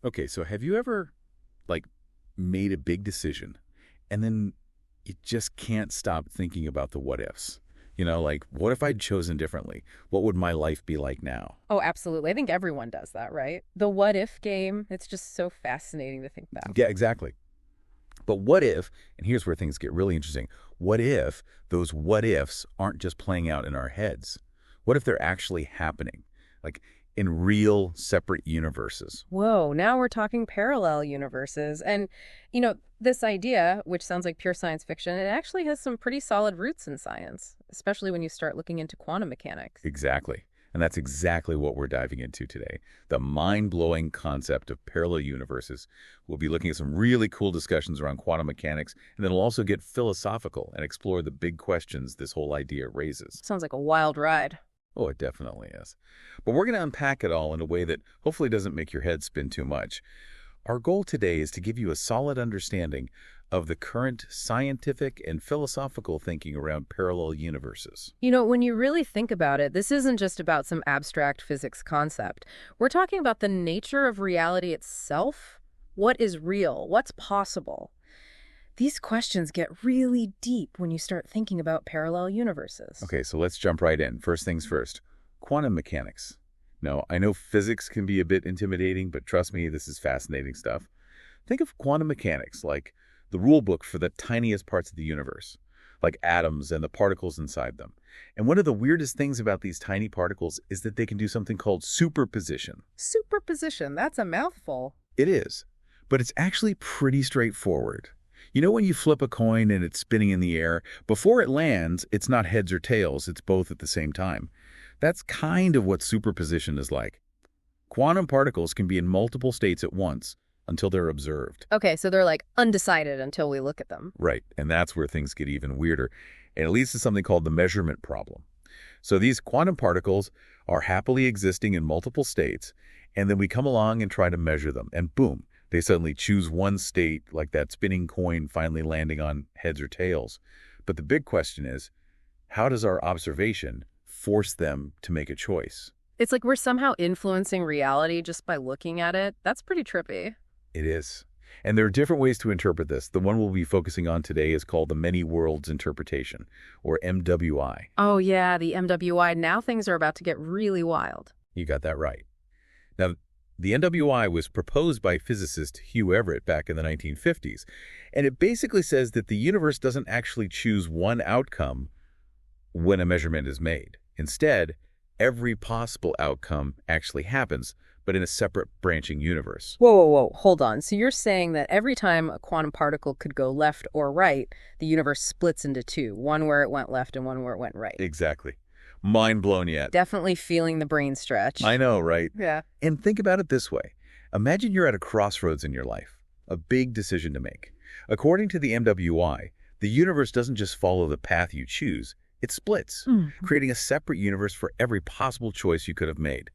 Okay, so have you ever, like, made a big decision and then you just can't stop thinking about the what ifs? Like, what if I'd chosen differently? What would my life be like now? Oh, absolutely. I think everyone does that, right? The what if game, it's just so fascinating to think about. Yeah, exactly. But what if, and here's where things get really interesting, what if those what ifs aren't just playing out in our heads? What if they're actually happening, like in real separate universes? Whoa, now we're talking parallel universes. And, this idea, which sounds like pure science fiction, it actually has some pretty solid roots in science, especially when you start looking into quantum mechanics. Exactly. And that's exactly what we're diving into today. The mind-blowing concept of parallel universes. We'll be looking at some really cool discussions around quantum mechanics, and then we'll also get philosophical and explore the big questions this whole idea raises. Sounds like a wild ride. Oh, it definitely is. But we're going to unpack it all in a way that hopefully doesn't make your head spin too much. Our goal today is to give you a solid understanding of the current scientific and philosophical thinking around parallel universes. When you really think about it, this isn't just about some abstract physics concept. We're talking about the nature of reality itself. What is real? What's possible? These questions get really deep when you start thinking about parallel universes. Okay, so let's jump right in. First things first, quantum mechanics. Now, I know physics can be a bit intimidating, but trust me, this is fascinating stuff. Think of quantum mechanics like the rule book for the tiniest parts of the universe, like atoms and the particles inside them. And one of the weirdest things about these tiny particles is that they can do something called superposition. Superposition, that's a mouthful. It is, but it's actually pretty straightforward. When you flip a coin and it's spinning in the air, before it lands, it's not heads or tails, it's both at the same time. That's kind of what superposition is like. Quantum particles can be in multiple states at once until they're observed. Okay, so they're like undecided until we look at them. Right, and that's where things get even weirder. And it leads to something called the measurement problem. So these quantum particles are happily existing in multiple states, and then we come along and try to measure them, and boom, they suddenly choose one state, like that spinning coin finally landing on heads or tails. But the big question is, how does our observation force them to make a choice? It's like we're somehow influencing reality just by looking at it. That's pretty trippy. It is. And there are different ways to interpret this. The one we'll be focusing on today is called the many worlds interpretation, or MWI. Oh yeah, the MWI. Now things are about to get really wild. You got that right. Now, the MWI was proposed by physicist Hugh Everett back in the 1950s, and it basically says that the universe doesn't actually choose one outcome when a measurement is made. Instead, every possible outcome actually happens, but in a separate branching universe. Whoa. Hold on. So you're saying that every time a quantum particle could go left or right, the universe splits into two, one where it went left and one where it went right. Exactly. Mind blown yet. Definitely feeling the brain stretch. I know, right? Yeah. And think about it this way. Imagine you're at a crossroads in your life, a big decision to make. According to the MWI, the universe doesn't just follow the path you choose, it splits, creating a separate universe for every possible choice you could have made.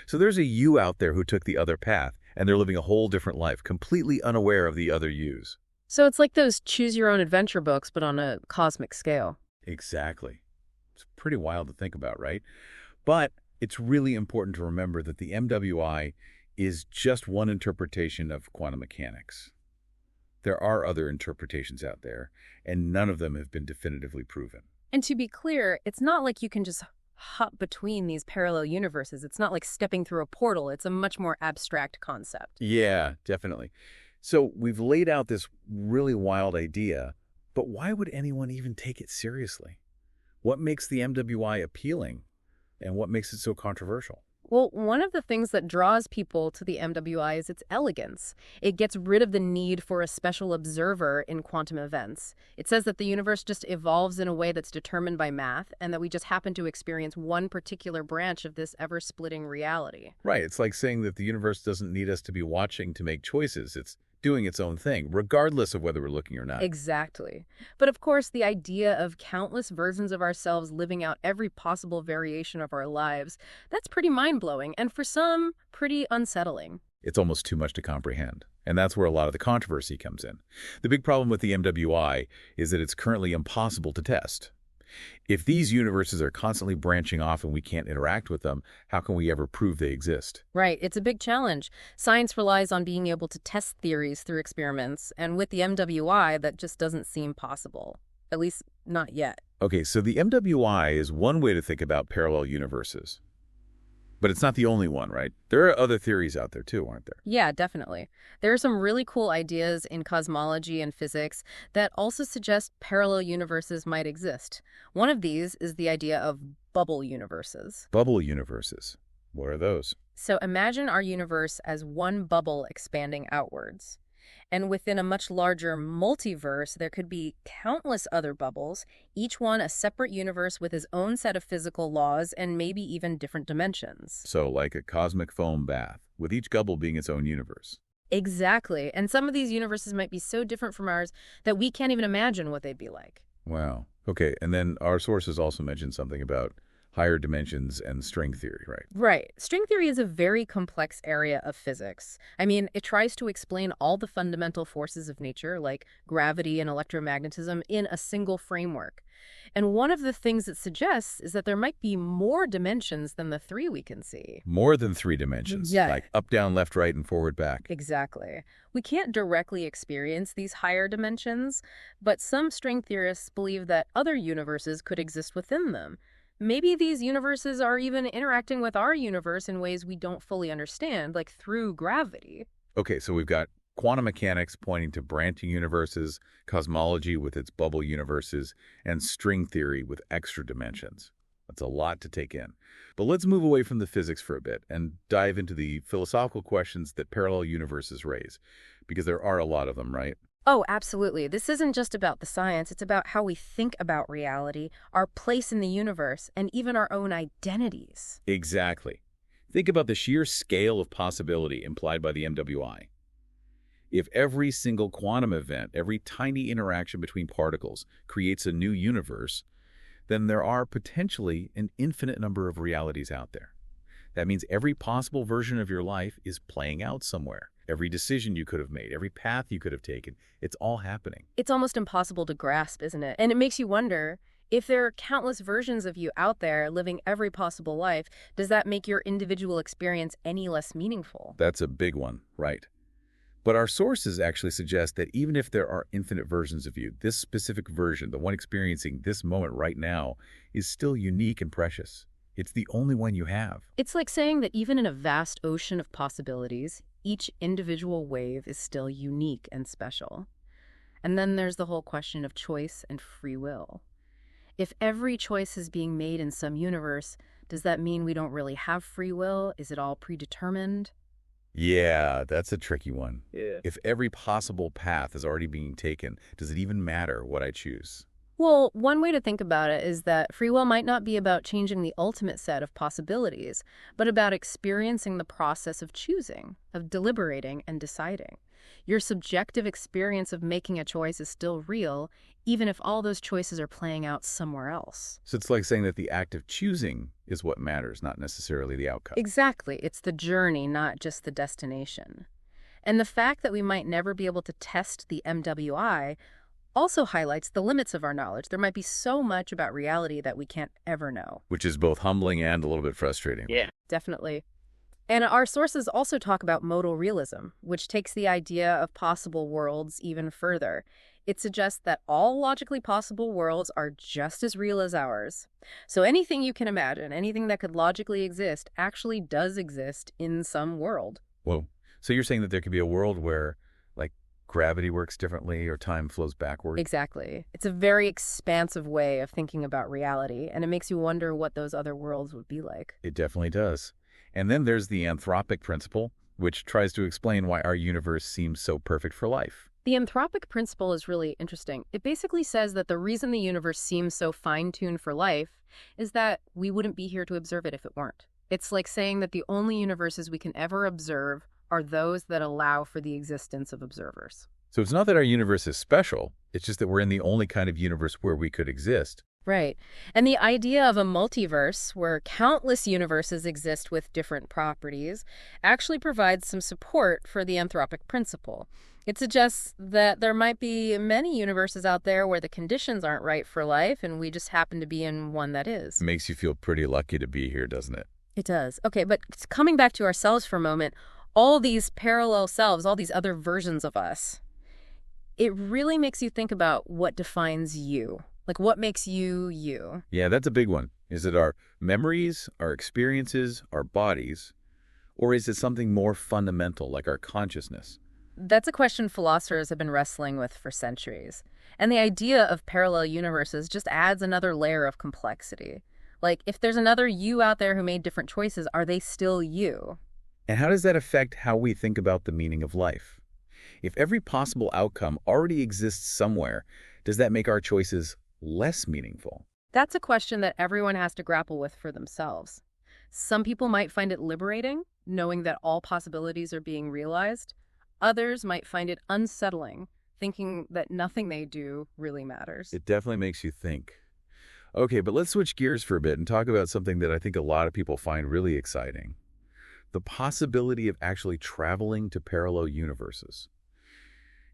So there's a you out there who took the other path, and they're living a whole different life, completely unaware of the other yous. So it's like those choose-your-own-adventure books, but on a cosmic scale. Exactly. It's pretty wild to think about, right? But it's really important to remember that the MWI is just one interpretation of quantum mechanics. There are other interpretations out there, and none of them have been definitively proven. And to be clear, it's not like you can just hop between these parallel universes. It's not like stepping through a portal. It's a much more abstract concept. Yeah, definitely. So we've laid out this really wild idea, but why would anyone even take it seriously? What makes the MWI appealing, and what makes it so controversial? Well, one of the things that draws people to the MWI is its elegance. It gets rid of the need for a special observer in quantum events. It says that the universe just evolves in a way that's determined by math, and that we just happen to experience one particular branch of this ever-splitting reality. Right. It's like saying that the universe doesn't need us to be watching to make choices. It's doing its own thing, regardless of whether we're looking or not. Exactly. But of course, the idea of countless versions of ourselves living out every possible variation of our lives, that's pretty mind-blowing, and for some, pretty unsettling. It's almost too much to comprehend. And that's where a lot of the controversy comes in. The big problem with the MWI is that it's currently impossible to test. If these universes are constantly branching off and we can't interact with them, how can we ever prove they exist? Right, it's a big challenge. Science relies on being able to test theories through experiments, and with the MWI, that just doesn't seem possible. At least, not yet. Okay, so the MWI is one way to think about parallel universes. But it's not the only one, right? There are other theories out there too, aren't there? Yeah, definitely. There are some really cool ideas in cosmology and physics that also suggest parallel universes might exist. One of these is the idea of bubble universes. Bubble universes. What are those? So imagine our universe as one bubble expanding outwards. And within a much larger multiverse, there could be countless other bubbles, each one a separate universe with its own set of physical laws and maybe even different dimensions. So like a cosmic foam bath, with each bubble being its own universe. Exactly. And some of these universes might be so different from ours that we can't even imagine what they'd be like. Wow. Okay, and then our sources also mentioned something about higher dimensions and string theory, right? Right. String theory is a very complex area of physics. I mean, it tries to explain all the fundamental forces of nature, like gravity and electromagnetism, in a single framework. And one of the things it suggests is that there might be more dimensions than the three we can see. More than three dimensions, Yeah. like up, down, left, right, and forward, back. Exactly. We can't directly experience these higher dimensions, but some string theorists believe that other universes could exist within them. Maybe these universes are even interacting with our universe in ways we don't fully understand, like through gravity. Okay, so we've got quantum mechanics pointing to branching universes, cosmology with its bubble universes, and string theory with extra dimensions. That's a lot to take in. But let's move away from the physics for a bit and dive into the philosophical questions that parallel universes raise, because there are a lot of them, right? Oh, absolutely. This isn't just about the science. It's about how we think about reality, our place in the universe, and even our own identities. Exactly. Think about the sheer scale of possibility implied by the MWI. If every single quantum event, every tiny interaction between particles creates a new universe, then there are potentially an infinite number of realities out there. That means every possible version of your life is playing out somewhere. Every decision you could have made, every path you could have taken, it's all happening. It's almost impossible to grasp, isn't it? And it makes you wonder, if there are countless versions of you out there living every possible life, does that make your individual experience any less meaningful? That's a big one, right? But our sources actually suggest that even if there are infinite versions of you, this specific version, the one experiencing this moment right now, is still unique and precious. It's the only one you have. It's like saying that even in a vast ocean of possibilities, each individual wave is still unique and special. And then there's the whole question of choice and free will. If every choice is being made in some universe, does that mean we don't really have free will? Is it all predetermined? Yeah, that's a tricky one. Yeah. If every possible path is already being taken, does it even matter what I choose? Well, one way to think about it is that free will might not be about changing the ultimate set of possibilities, but about experiencing the process of choosing, of deliberating and deciding. Your subjective experience of making a choice is still real, even if all those choices are playing out somewhere else. So it's like saying that the act of choosing is what matters, not necessarily the outcome. Exactly. It's the journey, not just the destination. And the fact that we might never be able to test the MWI also highlights the limits of our knowledge. There might be so much about reality that we can't ever know. Which is both humbling and a little bit frustrating. Yeah. Definitely. And our sources also talk about modal realism, which takes the idea of possible worlds even further. It suggests that all logically possible worlds are just as real as ours. So anything you can imagine, anything that could logically exist, actually does exist in some world. Whoa. So you're saying that there could be a world where, like, gravity works differently or time flows backward? Exactly. It's a very expansive way of thinking about reality, and it makes you wonder what those other worlds would be like. It definitely does. And then there's the Anthropic principle, which tries to explain why our universe seems so perfect for life. The Anthropic principle is really interesting. It basically says that the reason the universe seems so fine-tuned for life is that we wouldn't be here to observe it if it weren't. It's like saying that the only universes we can ever observe are those that allow for the existence of observers. So it's not that our universe is special, it's just that we're in the only kind of universe where we could exist. Right. And the idea of a multiverse, where countless universes exist with different properties, actually provides some support for the Anthropic principle. It suggests that there might be many universes out there where the conditions aren't right for life, and we just happen to be in one that is. Makes you feel pretty lucky to be here, doesn't it? It does. Okay, but coming back to ourselves for a moment, all these parallel selves, all these other versions of us, it really makes you think about what defines you. Like, what makes you, you? Yeah, that's a big one. Is it our memories, our experiences, our bodies, or is it something more fundamental, like our consciousness? That's a question philosophers have been wrestling with for centuries. And the idea of parallel universes just adds another layer of complexity. Like, if there's another you out there who made different choices, are they still you? And how does that affect how we think about the meaning of life? If every possible outcome already exists somewhere, does that make our choices less meaningful? That's a question that everyone has to grapple with for themselves. Some people might find it liberating, knowing that all possibilities are being realized. Others might find it unsettling, thinking that nothing they do really matters. It definitely makes you think. Okay, but let's switch gears for a bit and talk about something that I think a lot of people find really exciting. The possibility of actually traveling to parallel universes.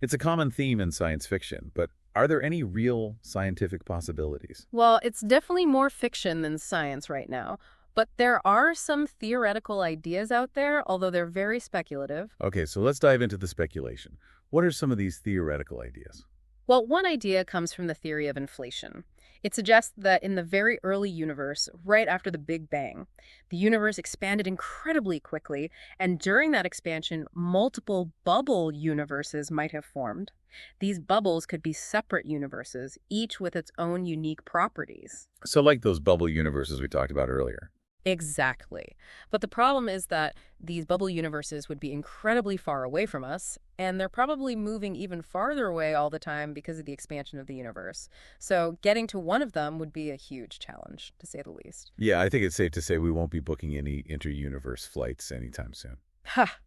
It's a common theme in science fiction, but are there any real scientific possibilities? Well, it's definitely more fiction than science right now, but there are some theoretical ideas out there, although they're very speculative. Okay, so let's dive into the speculation. What are some of these theoretical ideas? Well, one idea comes from the theory of inflation. It suggests that in the very early universe, right after the Big Bang, the universe expanded incredibly quickly, and during that expansion, multiple bubble universes might have formed. These bubbles could be separate universes, each with its own unique properties. So like those bubble universes we talked about earlier. Exactly. But the problem is that these bubble universes would be incredibly far away from us, and they're probably moving even farther away all the time because of the expansion of the universe. So getting to one of them would be a huge challenge, to say the least. Yeah, I think it's safe to say we won't be booking any inter-universe flights anytime soon. Ha!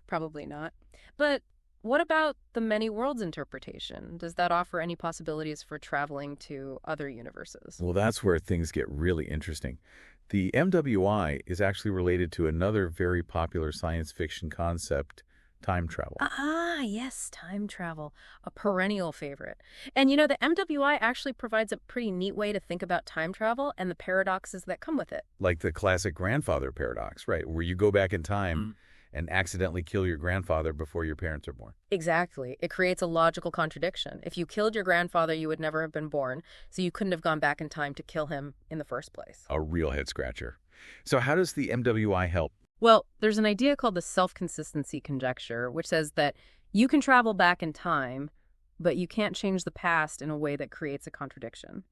Probably not. But what about the many worlds interpretation? Does that offer any possibilities for traveling to other universes? Well, that's where things get really interesting. The MWI is actually related to another very popular science fiction concept, time travel. Ah, yes, time travel, a perennial favorite. And the MWI actually provides a pretty neat way to think about time travel and the paradoxes that come with it. Like the classic grandfather paradox, right? Where you go back in time and accidentally kill your grandfather before your parents are born. Exactly. It creates a logical contradiction. If you killed your grandfather, you would never have been born, so you couldn't have gone back in time to kill him in the first place. A real head scratcher. So how does the MWI help? Well, there's an idea called the self-consistency conjecture, which says that you can travel back in time, but you can't change the past in a way that creates a contradiction.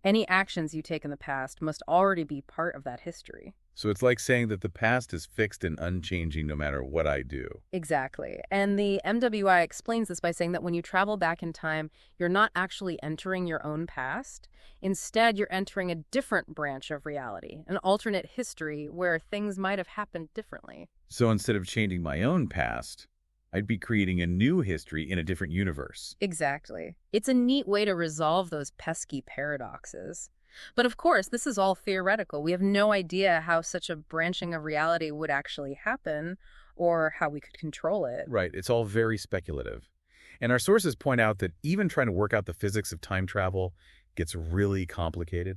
Any actions you take in the past must already be part of that history. So it's like saying that the past is fixed and unchanging no matter what I do. Exactly. And the MWI explains this by saying that when you travel back in time, you're not actually entering your own past. Instead, you're entering a different branch of reality, an alternate history where things might have happened differently. So instead of changing my own past, I'd be creating a new history in a different universe. Exactly. It's a neat way to resolve those pesky paradoxes. But of course, this is all theoretical. We have no idea how such a branching of reality would actually happen or how we could control it. Right, it's all very speculative. And our sources point out that even trying to work out the physics of time travel gets really complicated.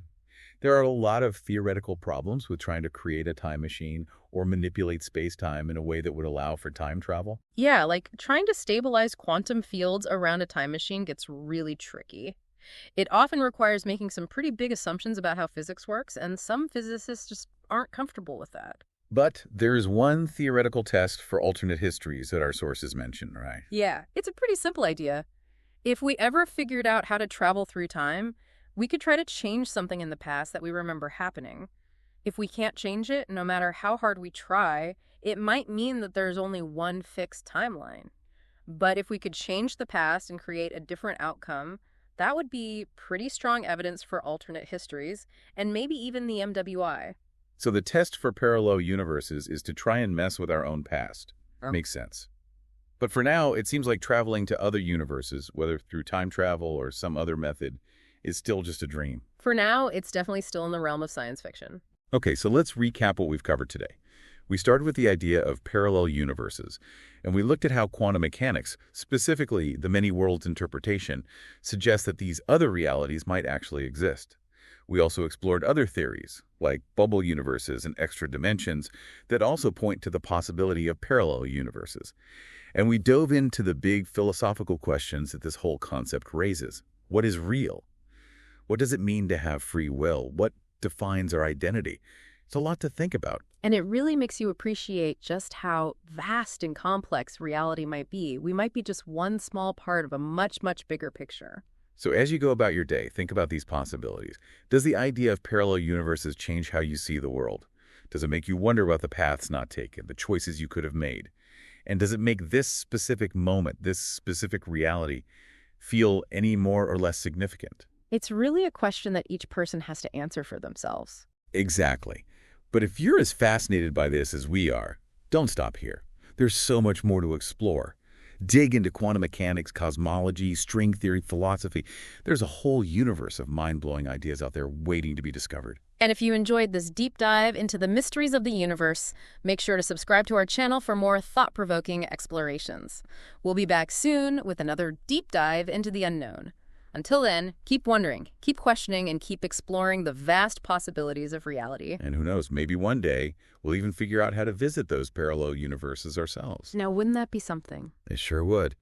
There are a lot of theoretical problems with trying to create a time machine or manipulate space-time in a way that would allow for time travel. Yeah, like trying to stabilize quantum fields around a time machine gets really tricky. It often requires making some pretty big assumptions about how physics works, and some physicists just aren't comfortable with that. But there's one theoretical test for alternate histories that our sources mention, right? Yeah, it's a pretty simple idea. If we ever figured out how to travel through time, we could try to change something in the past that we remember happening. If we can't change it, no matter how hard we try, it might mean that there's only one fixed timeline. But if we could change the past and create a different outcome, that would be pretty strong evidence for alternate histories, and maybe even the MWI. So the test for parallel universes is to try and mess with our own past. Oh. Makes sense. But for now, it seems like traveling to other universes, whether through time travel or some other method, is still just a dream. For now, it's definitely still in the realm of science fiction. Okay, so let's recap what we've covered today. We started with the idea of parallel universes, and we looked at how quantum mechanics, specifically the many worlds interpretation, suggests that these other realities might actually exist. We also explored other theories, like bubble universes and extra dimensions, that also point to the possibility of parallel universes. And we dove into the big philosophical questions that this whole concept raises. What is real? What does it mean to have free will? What defines our identity? It's a lot to think about. And it really makes you appreciate just how vast and complex reality might be. We might be just one small part of a much, much bigger picture. So as you go about your day, think about these possibilities. Does the idea of parallel universes change how you see the world? Does it make you wonder about the paths not taken, the choices you could have made? And does it make this specific moment, this specific reality, feel any more or less significant? It's really a question that each person has to answer for themselves. Exactly. But if you're as fascinated by this as we are, don't stop here. There's so much more to explore. Dig into quantum mechanics, cosmology, string theory, philosophy. There's a whole universe of mind-blowing ideas out there waiting to be discovered. And if you enjoyed this deep dive into the mysteries of the universe, make sure to subscribe to our channel for more thought-provoking explorations. We'll be back soon with another deep dive into the unknown. Until then, keep wondering, keep questioning, and keep exploring the vast possibilities of reality. And who knows, maybe one day we'll even figure out how to visit those parallel universes ourselves. Now, wouldn't that be something? It sure would.